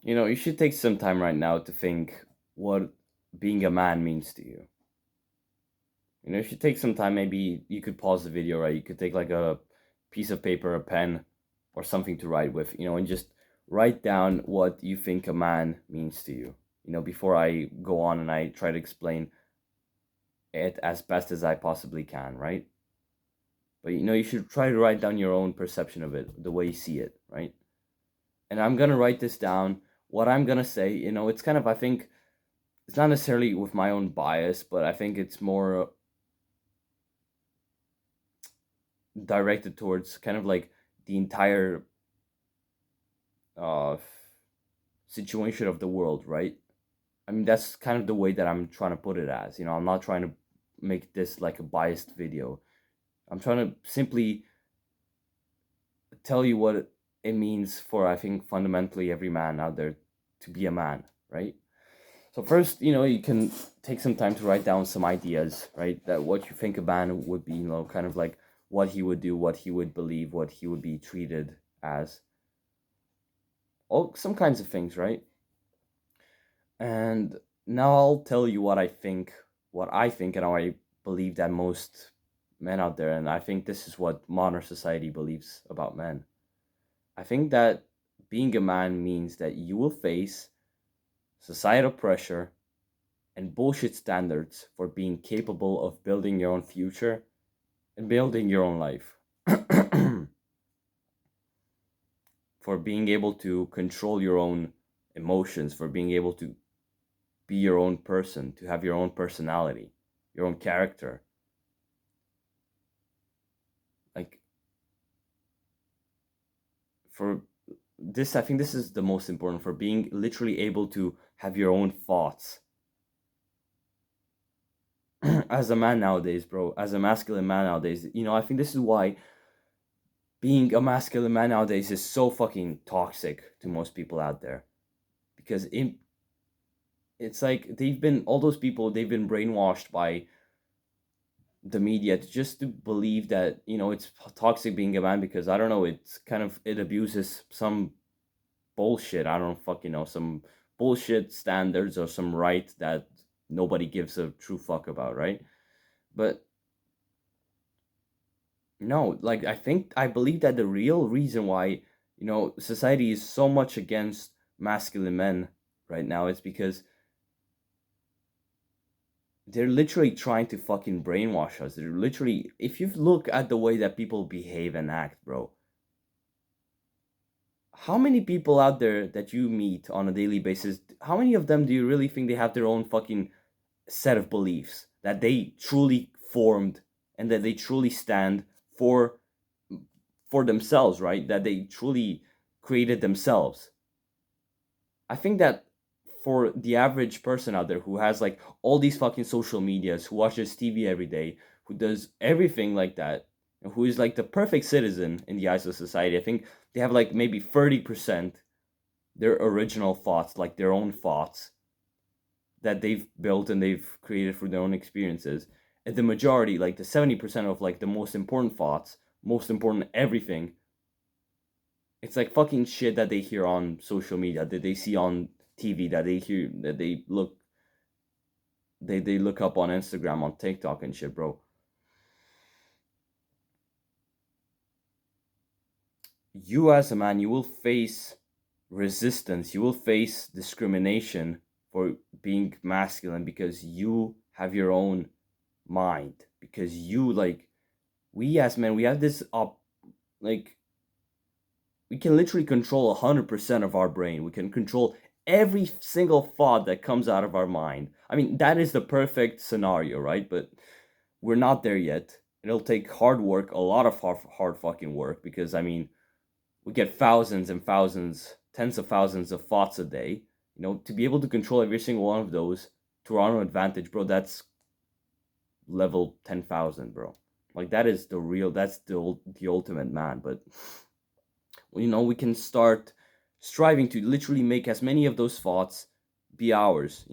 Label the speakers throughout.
Speaker 1: You should take some time right now to think what being a man means to you. You should take some time. Maybe you could pause the video, right? You could take like a piece of paper, a pen, or something to write with, and just write down what you think a man means to you. Before I go on and I try to explain it as best as I possibly can, right? But you should try to write down your own perception of it, the way you see it, right? And I'm gonna write this down. What I'm gonna say, it's kind of, I think, it's not necessarily with my own bias, but I think it's more directed towards kind of like the entire uh situation of the world, right? I mean, that's kind of the way that I'm trying to put it as. I'm not trying to make this like a biased video. I'm trying to simply tell you what it means for, I think, fundamentally every man out there to be a man, right? So first, you can take some time to write down some ideas, right? That what you think a man would be, kind of like what he would do, what he would believe, what he would be treated as, all some kinds of things, right? And now I'll tell you what I think, and how I believe that most men out there, and I think this is what modern society believes about men. I think that being a man means that you will face societal pressure and bullshit standards for being capable of building your own future and building your own life. For being able to control your own emotions, for being able to be your own person, to have your own personality, your own character. Like, for this, I think this is the most important, for being literally able to have your own thoughts. As a man nowadays, bro, as a masculine man nowadays, I think this is why being a masculine man nowadays is so fucking toxic to most people out there. Because it's like they've been, all those people, they've been brainwashed by the media just to believe that it's toxic being a man, because I don't know, it's kind of, it abuses some bullshit, I don't fucking know, some bullshit standards or some right that nobody gives a true fuck about, right? But no, like, I believe that the real reason why society is so much against masculine men right now is because they're literally trying to fucking brainwash us. They're literally, if you look at the way that people behave and act, bro, how many people out there that you meet on a daily basis, how many of them do you really think they have their own fucking set of beliefs that they truly formed and that they truly stand for themselves, right? That they truly created themselves. I think that for the average person out there who has like all these fucking social medias, who watches TV every day, who does everything like that, and who is like the perfect citizen in the eyes of society, I think they have like maybe 30% their original thoughts, like their own thoughts that they've built and they've created through their own experiences. And the majority, like the 70% of like the most important thoughts, most important everything, it's like fucking shit that they hear on social media, that they see on TV, that they hear, that they look up on Instagram, on TikTok and shit, bro. You as a man, you will face resistance, you will face discrimination for being masculine, because you have your own mind, because you, like, we as men, we have this up, like, we can literally control 100% of our brain. We can control every single thought that comes out of our mind. I mean, that is the perfect scenario, right? But we're not there yet. It'll take hard work, a lot of hard fucking work, because I mean, we get thousands and thousands, tens of thousands of thoughts a day. To be able to control every single one of those to our own advantage, bro, that's level 10,000, bro. Like, that is the real, that's the ultimate man. But we can start striving to literally make as many of those thoughts be ours,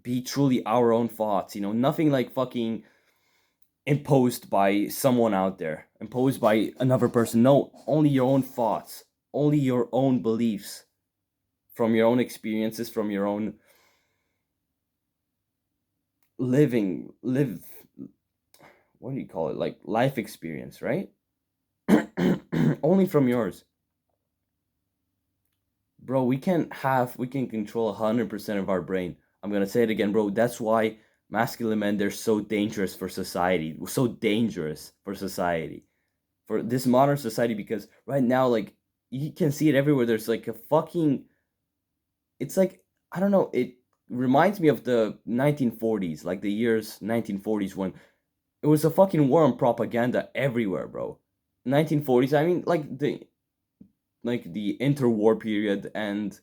Speaker 1: be truly our own thoughts, nothing like fucking imposed by someone out there, imposed by another person. No, only your own thoughts. only your own beliefs from your own experiences, from your own live what do you call it, like life experience, right? Only from yours. Bro, we can control 100% of our brain. I'm gonna say it again, bro. That's why masculine men, they're so dangerous for society, so dangerous for society, for this modern society, because right now, like, you can see it everywhere. There's like a fucking, it's like, I don't know, it reminds me of the 1940s, like the years 1940s, when it was a fucking war on propaganda everywhere, bro. 1940s, I mean, like the interwar period and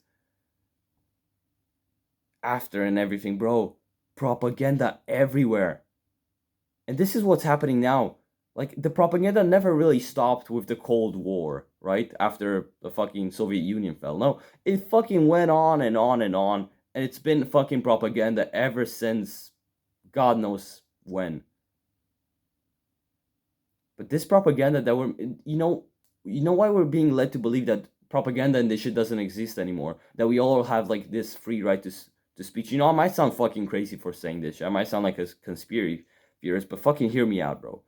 Speaker 1: after and everything, bro. Propaganda everywhere. And this is what's happening now. Like, the propaganda never really stopped with the Cold War, right? After the fucking Soviet Union fell. No, it fucking went on and on and on. And it's been fucking propaganda ever since God knows when. But this propaganda that you know why we're being led to believe that propaganda and this shit doesn't exist anymore? That we all have like this free right to speech. You know, I might sound fucking crazy for saying this shit. I might sound like a conspiracy theorist, but fucking hear me out, bro.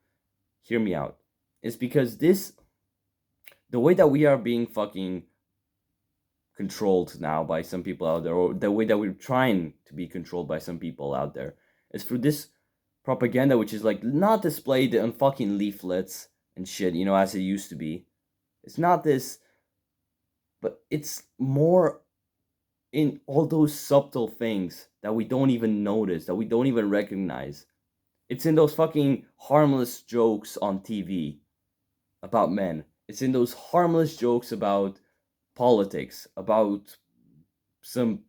Speaker 1: Hear me out. It's because the way that we are being fucking controlled now by some people out there, or the way that we're trying to be controlled by some people out there, is through this propaganda, which is like not displayed on fucking leaflets and shit, you know, as it used to be. It's not this, but it's more in all those subtle things that we don't even notice, that we don't even recognize. It's in those fucking harmless jokes on TV about men. It's in those harmless jokes about politics, about some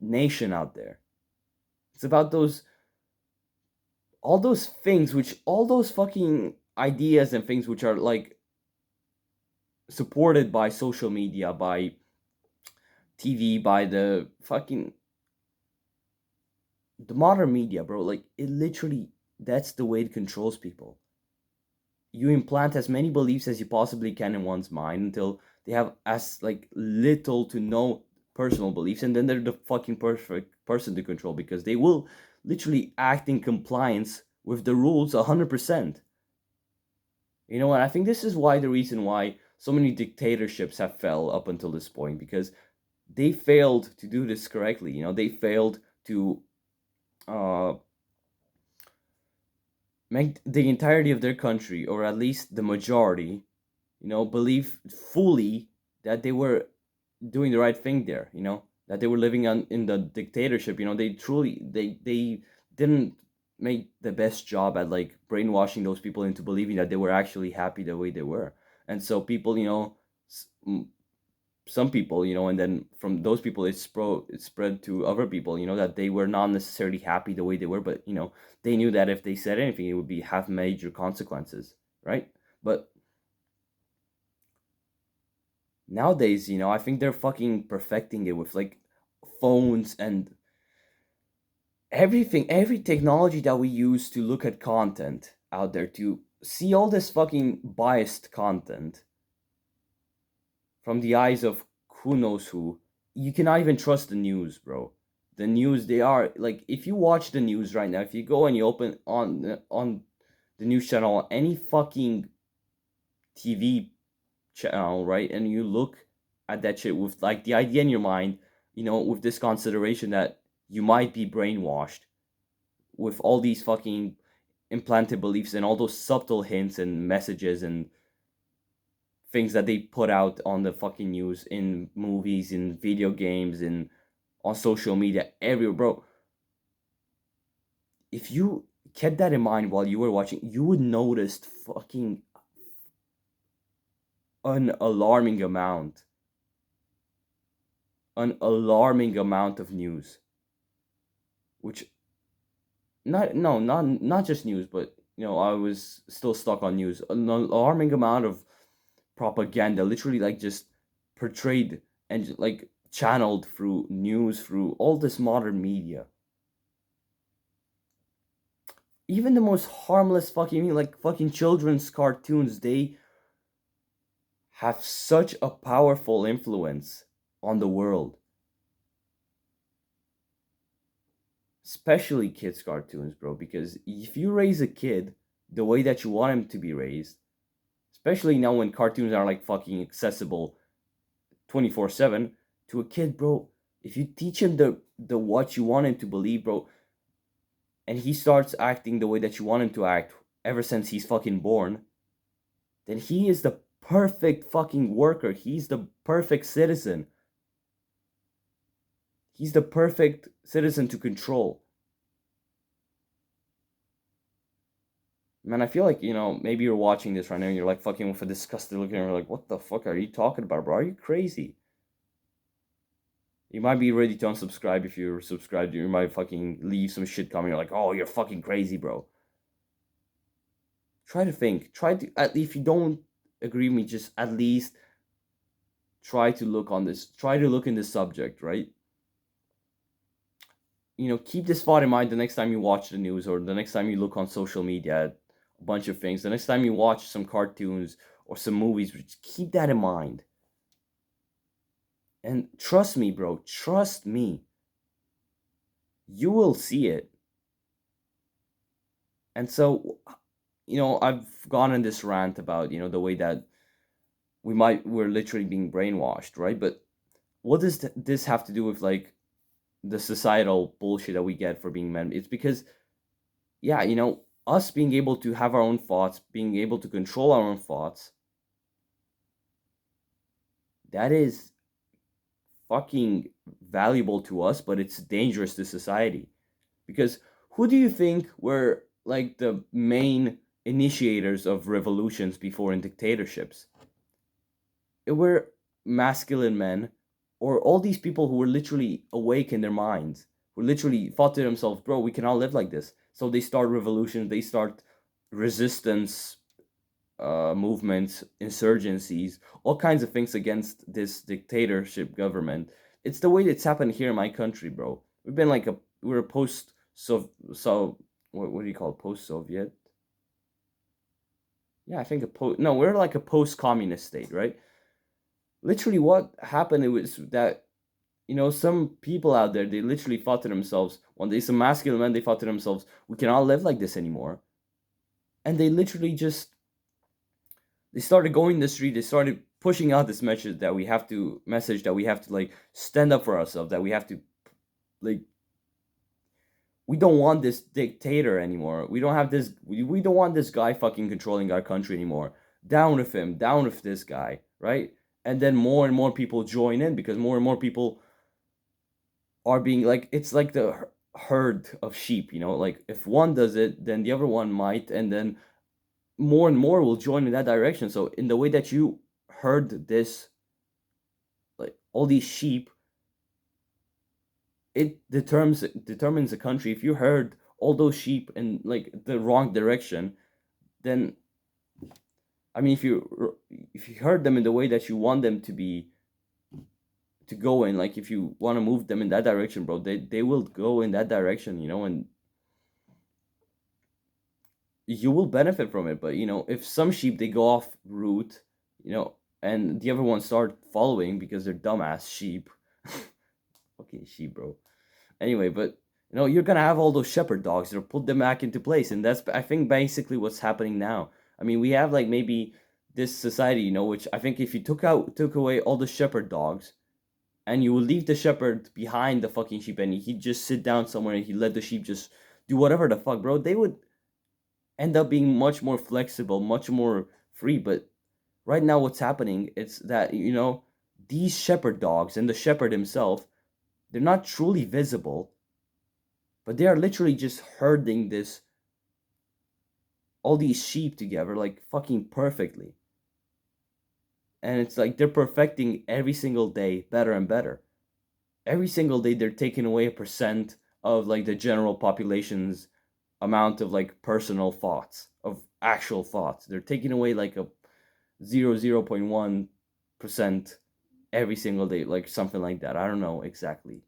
Speaker 1: nation out there. It's about those all those things which all those fucking ideas and things which are like supported by social media, by TV, by the modern media, bro. Like, it literally, that's the way it controls people. You implant as many beliefs as you possibly can in one's mind until they have as like little to no personal beliefs, and then they're the fucking perfect person to control because they will literally act in compliance with the rules 100%. You know what? I think this is why the reason why so many dictatorships have fell up until this point, because they failed to do this correctly. You know, they failed to uh, make the entirety of their country, or at least the majority, you know, believe fully that they were doing the right thing there. You know, that they were living in the dictatorship. You know, they didn't make the best job at like brainwashing those people into believing that they were actually happy the way they were. And so people, you know, some people, you know, and then from those people it spread to other people, you know, that they were not necessarily happy the way they were, but you know, they knew that if they said anything it would be have major consequences, right? But nowadays, you know, I think they're fucking perfecting it with like phones and everything, every technology that we use to look at content out there, to see all this fucking biased content from the eyes of who knows who. You cannot even trust the news, bro. The news, they are like, if you watch the news right now, if you go and you open on the news channel, any fucking TV channel, right, and you look at that shit with like the idea in your mind, you know, with this consideration that you might be brainwashed with all these fucking implanted beliefs and all those subtle hints and messages and things that they put out on the fucking news, in movies, in video games, in on social media, everywhere, bro. If you kept that in mind while you were watching, you would notice fucking an alarming amount, an alarming amount of news, which not no not just news, but you know, I was still stuck on news. An alarming amount of propaganda, literally like just portrayed and like channeled through news, through all this modern media. Even the most harmless fucking like fucking children's cartoons, they have such a powerful influence on the world, especially kids cartoons, bro, because if you raise a kid the way that you want him to be raised, especially now when cartoons are like fucking accessible 24/7 to a kid, bro, if you teach him the what you want him to believe, bro, and he starts acting the way that you want him to act ever since he's fucking born, then he is the perfect fucking worker. He's the perfect citizen. He's the perfect citizen to control. Man, I feel like, maybe you're watching this right now and you're like fucking with a disgusted look and you're like, what the fuck are you talking about, bro? Are you crazy? You might be ready to unsubscribe if you're subscribed. You might fucking leave some shit comment. You're like, oh, you're fucking crazy, bro. Try to think. If you don't agree with me, just at least try to look on this. Try to look in this subject, right? Keep this thought in mind the next time you watch the news or the next time you look on social media at a bunch of things. The next time you watch some cartoons or some movies, just keep that in mind. And trust me, bro, trust me. You will see it. And so, I've gone on this rant about, the way that we're literally being brainwashed, right? But what does this have to do with like the societal bullshit that we get for being men? It's because, yeah, us being able to have our own thoughts, being able to control our own thoughts, that is fucking valuable to us, but it's dangerous to society. Because who do you think were like the main initiators of revolutions before in dictatorships? It were masculine men, or all these people who were literally awake in their minds, who literally thought to themselves, bro, we cannot live like this. So they start revolutions, they start resistance movements, insurgencies, all kinds of things against this dictatorship government. It's the way it's happened here in my country, bro. We're a post what do you call it? Post Soviet? Yeah, I think a post. No, we're like a post communist state, right? Literally, what happened? It was that some people out there, they literally thought to themselves, one day, some masculine men, they thought to themselves, we cannot live like this anymore, and they literally just they started going in the street. They started pushing out this message that we have to like stand up for ourselves. That we have to like we don't want this dictator anymore. We don't have this. We don't want this guy fucking controlling our country anymore. Down with him. Down with this guy. Right. And then more and more people join in because more and more people are being like it's like the herd of sheep. Like if one does it, then the other one might, and then more and more will join in that direction. So in the way that you heard this, like all these sheep, it determines a country. If you herd all those sheep in like the wrong direction, then I mean, if you herd them in the way that you want them to go in, like if you want to move them in that direction, bro, they will go in that direction, and you will benefit from it. But if some sheep they go off route, and the other ones start following because they're dumbass sheep. Fucking sheep, bro. Anyway, but you're gonna have all those shepherd dogs that'll put them back into place, and that's I think basically what's happening now. I mean, we have like maybe this society, which I think if you took away all the shepherd dogs, and you would leave the shepherd behind the fucking sheep, and he'd just sit down somewhere and he'd let the sheep just do whatever the fuck, bro, they would end up being much more flexible, much more free. But right now, what's happening? It's that these shepherd dogs and the shepherd himself, they're not truly visible, but they are literally just herding all these sheep together like fucking perfectly. And it's like they're perfecting every single day better and better. Every single day they're taking away a percent of like the general population's amount of like personal thoughts, of actual thoughts. They're taking away like a 0.1% every single day, like something like that. I don't know exactly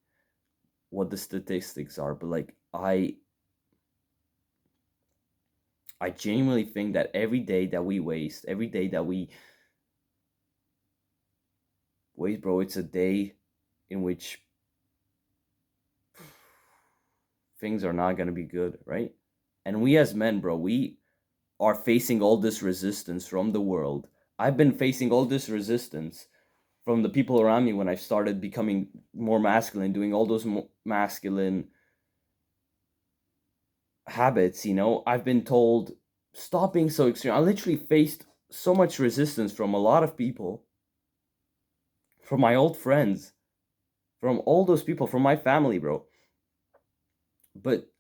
Speaker 1: what the statistics are, but like I genuinely think that every day that we waste, every day that we wait, bro, it's a day in which things are not going to be good, right? And we as men, bro, we are facing all this resistance from the world. I've been facing all this resistance from the people around me when I started becoming more masculine, doing all those masculine habits, I've been told, stop being so extreme. I literally faced so much resistance from a lot of people, from my old friends, from all those people, from my family, bro. But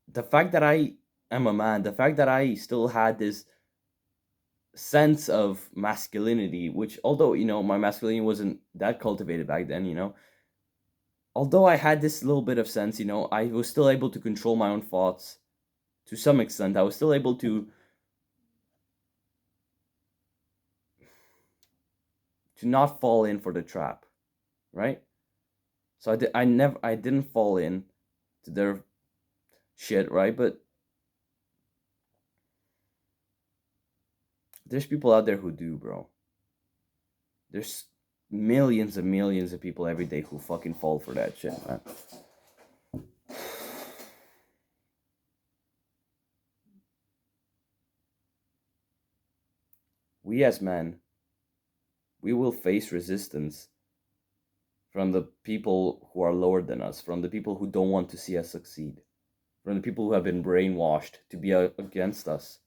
Speaker 1: the fact that I am a man, the fact that I still had this sense of masculinity, which although, my masculinity wasn't that cultivated back then, although I had this little bit of sense, I was still able to control my own thoughts to some extent. I was still able to not fall in for the trap, right? So I didn't fall in to their shit, right? But there's people out there who do, bro. There's millions and millions of people every day who fucking fall for that shit, man. We as men, we will face resistance from the people who are lower than us, from the people who don't want to see us succeed, from the people who have been brainwashed to be against us.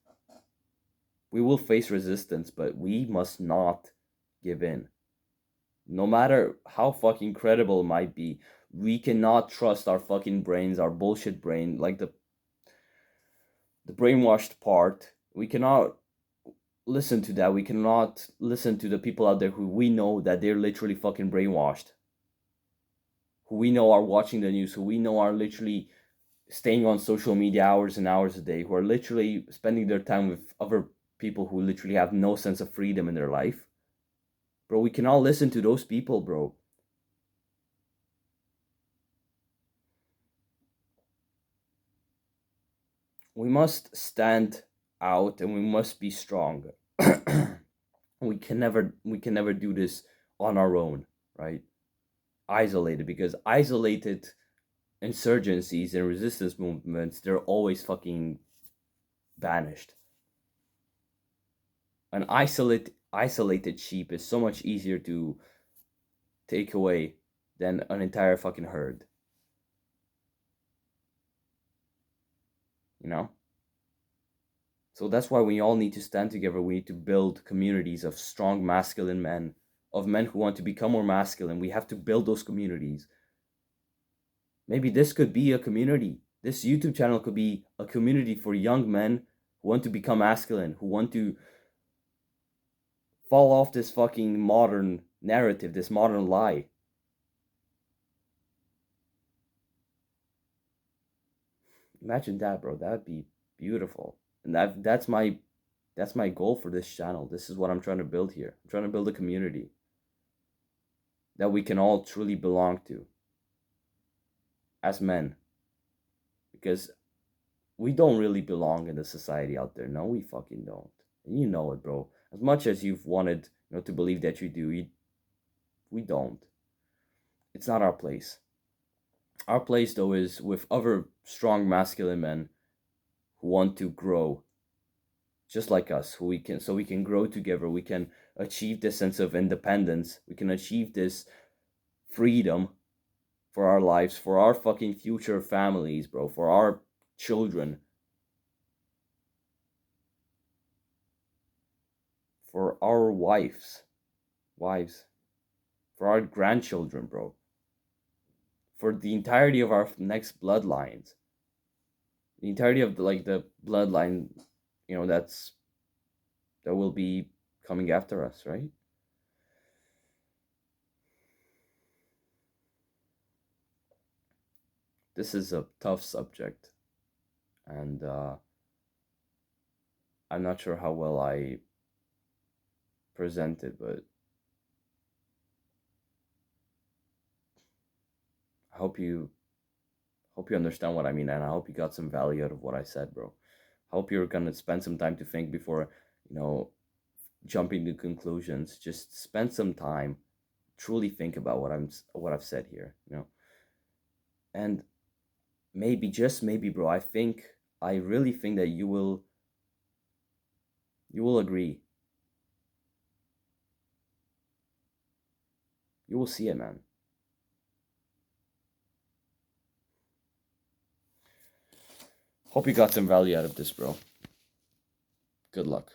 Speaker 1: We will face resistance, but we must not give in. No matter how fucking credible it might be, we cannot trust our fucking brains, our bullshit brain, like the brainwashed part. We cannot listen to that. We cannot listen to the people out there who we know that they're literally fucking brainwashed, who we know are watching the news, who we know are literally staying on social media hours and hours a day, who are literally spending their time with other people who literally have no sense of freedom in their life. Bro, we cannot listen to those people, bro. We must stand out and we must be strong. We can never do this on our own, right? Isolated, because isolated insurgencies and resistance movements, they're always fucking banished. An isolated sheep is so much easier to take away than an entire fucking herd. You know? So that's why we all need to stand together. We need to build communities of strong masculine men, of men who want to become more masculine. We have to build those communities. Maybe this could be a community. This YouTube channel could be a community for young men who want to become masculine, who want to fall off this fucking modern narrative, this modern lie. Imagine that, bro. That'd be beautiful. And that's my goal for this channel. This is what I'm trying to build here. I'm trying to build a community that we can all truly belong to as men. Because we don't really belong in the society out there. No, we fucking don't. And you know it, bro. As much as you've wanted, to believe that you do, we don't. It's not our place. Our place, though, is with other strong masculine men who want to grow just like us, who we can grow together. We can achieve this sense of independence. We can achieve this freedom for our lives, for our fucking future families, bro, for our children, for our wives, for our grandchildren, bro, for the entirety of our next bloodlines, the entirety of the bloodline, that will be coming after us, right? This is a tough subject, and I'm not sure how well I present it, but I hope you understand what I mean, and I hope you got some value out of what I said, bro. I hope you're gonna spend some time to think before, jumping to conclusions. Just spend some time, truly think about what I've said here, and maybe, just maybe, bro, I really think that you will agree. You will see it, man. Hope you got some value out of this, bro. Good luck.